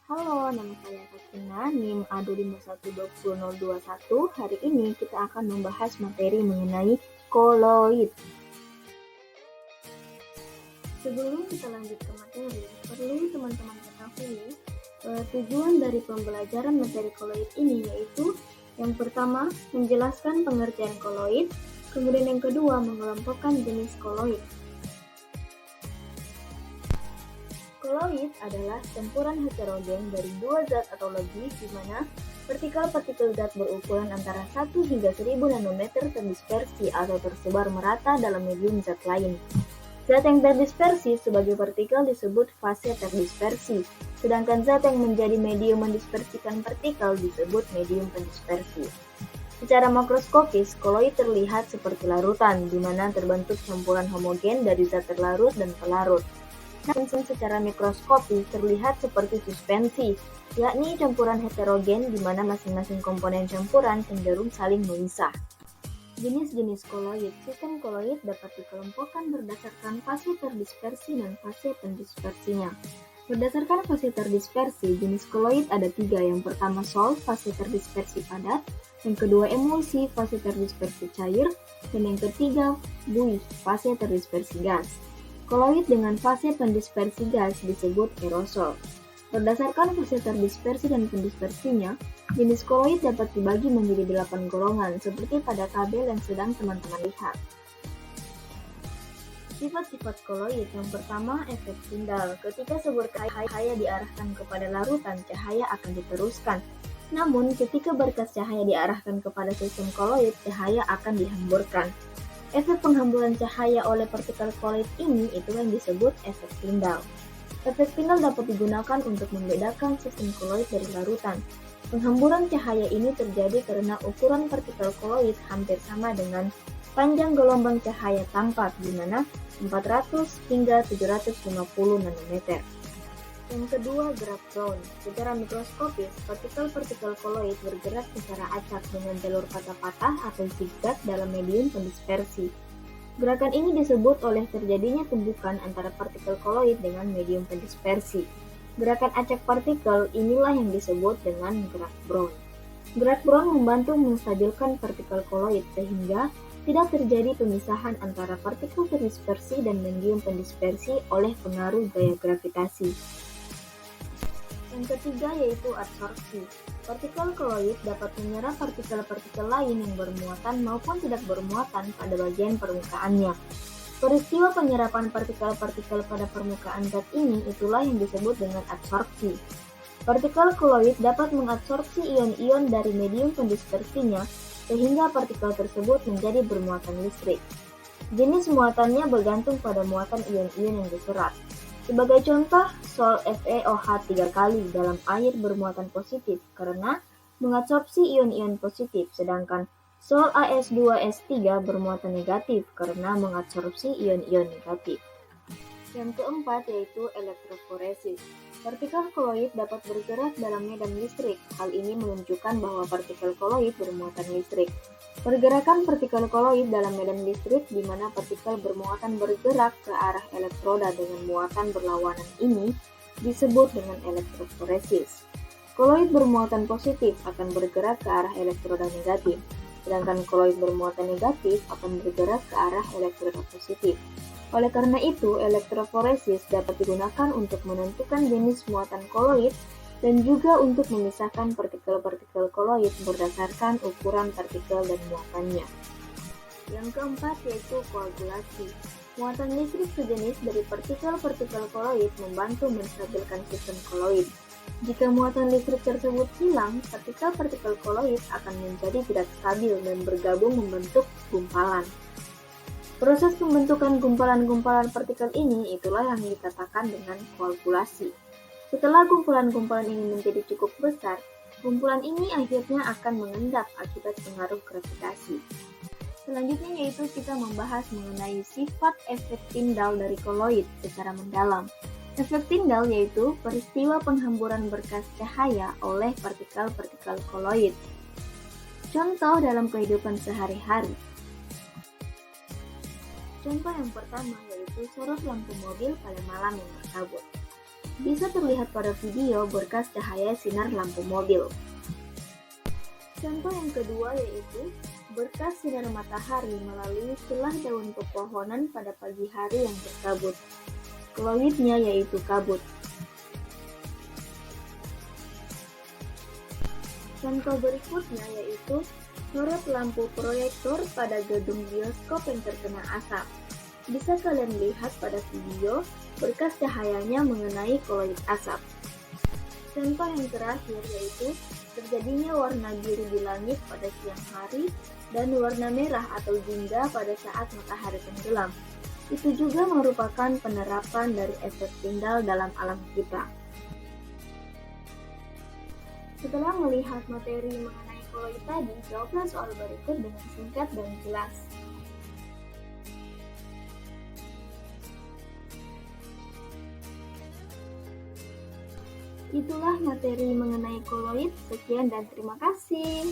Halo, nama saya Katrina, NIM A2512021. Hari ini kita akan membahas materi mengenai koloid. Sebelum kita lanjut ke materi, perlu teman-teman ketahui tujuan dari pembelajaran materi koloid ini yaitu yang pertama, menjelaskan pengertian koloid, kemudian yang kedua, mengelompokkan jenis koloid. Koloid adalah campuran heterogen dari dua zat atau lebih di mana partikel-partikel zat berukuran antara 1 hingga 1000 nanometer terdispersi atau tersebar merata dalam medium zat lain. Zat yang terdispersi sebagai partikel disebut fase terdispersi, sedangkan zat yang menjadi medium mendispersikan partikel disebut medium pendispersi. Secara makroskopis, koloid terlihat seperti larutan, di mana terbentuk campuran homogen dari zat terlarut dan pelarut. Namun secara mikroskopi terlihat seperti suspensi, yakni campuran heterogen di mana masing-masing komponen campuran cenderung saling memisah. Jenis-jenis koloid. Sistem koloid dapat dikelompokkan berdasarkan fase terdispersi dan fase pendispersinya. Berdasarkan fase terdispersi, jenis koloid ada 3. Yang pertama sol, fase terdispersi padat. Yang kedua emulsi, fase terdispersi cair. Dan yang ketiga buih, fase terdispersi gas. Koloid dengan fase pendispersi gas disebut aerosol. Berdasarkan fase terdispersi dan pendispersinya, jenis koloid dapat dibagi menjadi 8 golongan, seperti pada tabel yang sedang teman-teman lihat. Sifat-sifat koloid. Yang pertama, efek Tyndall. Ketika sebuah cahaya diarahkan kepada larutan, cahaya akan diteruskan. Namun, ketika berkas cahaya diarahkan kepada sistem koloid, cahaya akan dihamburkan. Efek penghamburan cahaya oleh partikel koloid ini itulah yang disebut efek Tyndall. Efek Tyndall dapat digunakan untuk membedakan sistem koloid dari larutan. Penghamburan cahaya ini terjadi karena ukuran partikel koloid hampir sama dengan panjang gelombang cahaya tangkap, di mana 400 hingga 750 nanometer. Yang kedua, gerak Brown. Secara mikroskopis, partikel-partikel koloid bergerak secara acak dengan jalur patah-patah atau zigzag dalam medium pendispersi. Gerakan ini disebut oleh terjadinya tumbukan antara partikel koloid dengan medium pendispersi. Gerakan acak partikel inilah yang disebut dengan gerak Brown. Gerak Brown membantu menstabilkan partikel koloid sehingga tidak terjadi pemisahan antara partikel terdispersi dan medium pendispersi oleh pengaruh gaya gravitasi. Yang ketiga yaitu absorpsi. Partikel koloid dapat menyerap partikel-partikel lain yang bermuatan maupun tidak bermuatan pada bagian permukaannya. Peristiwa penyerapan partikel-partikel pada permukaan zat ini itulah yang disebut dengan absorpsi. Partikel koloid dapat mengabsorpsi ion-ion dari medium pendispersinya sehingga partikel tersebut menjadi bermuatan listrik. Jenis muatannya bergantung pada muatan ion-ion yang diserap. Sebagai contoh, sol FeOH 3 kali dalam air bermuatan positif karena mengabsorpsi ion-ion positif, sedangkan sol AS2S3 bermuatan negatif karena mengabsorpsi ion-ion negatif. Yang keempat yaitu elektroforesis. Partikel koloid dapat bergerak dalam medan listrik. Hal ini menunjukkan bahwa partikel koloid bermuatan listrik. Pergerakan partikel koloid dalam medan listrik di mana partikel bermuatan bergerak ke arah elektroda dengan muatan berlawanan ini disebut dengan elektroforesis. Koloid bermuatan positif akan bergerak ke arah elektroda negatif, sedangkan koloid bermuatan negatif akan bergerak ke arah elektroda positif. Oleh karena itu, elektroforesis dapat digunakan untuk menentukan jenis muatan koloid dan juga untuk memisahkan partikel-partikel koloid berdasarkan ukuran partikel dan muatannya. Yang keempat yaitu koagulasi. Muatan listrik sejenis dari partikel-partikel koloid membantu menstabilkan sistem koloid. Jika muatan listrik tersebut hilang, partikel-partikel koloid akan menjadi tidak stabil dan bergabung membentuk gumpalan. Proses pembentukan gumpalan-gumpalan partikel ini itulah yang dikatakan dengan koagulasi. Setelah gumpalan-gumpalan ini menjadi cukup besar, kumpulan ini akhirnya akan mengendap akibat pengaruh gravitasi. Selanjutnya yaitu kita membahas mengenai sifat efek Tyndall dari koloid secara mendalam. Efek Tyndall yaitu peristiwa penghamburan berkas cahaya oleh partikel-partikel koloid. Contoh dalam kehidupan sehari-hari. Contoh yang pertama yaitu sorot lampu mobil pada malam yang berkabut. bisa terlihat pada video berkas cahaya sinar lampu mobil. Contoh yang kedua yaitu berkas sinar matahari melalui celah daun pepohonan pada pagi hari yang berkabut. Koloidnya yaitu kabut. Contoh berikutnya yaitu sorot lampu proyektor pada gedung bioskop yang terkena asap. Bisa kalian lihat pada video berkas cahayanya mengenai koloid asap. Contoh yang terakhir yaitu terjadinya warna biru di langit pada siang hari dan warna merah atau jingga pada saat matahari tenggelam. Itu juga merupakan penerapan dari efek tindal dalam alam kita. Setelah melihat materi mengenai koloid tadi, jawablah soal berikut dengan singkat dan jelas. Itulah materi mengenai koloid. Sekian dan terima kasih.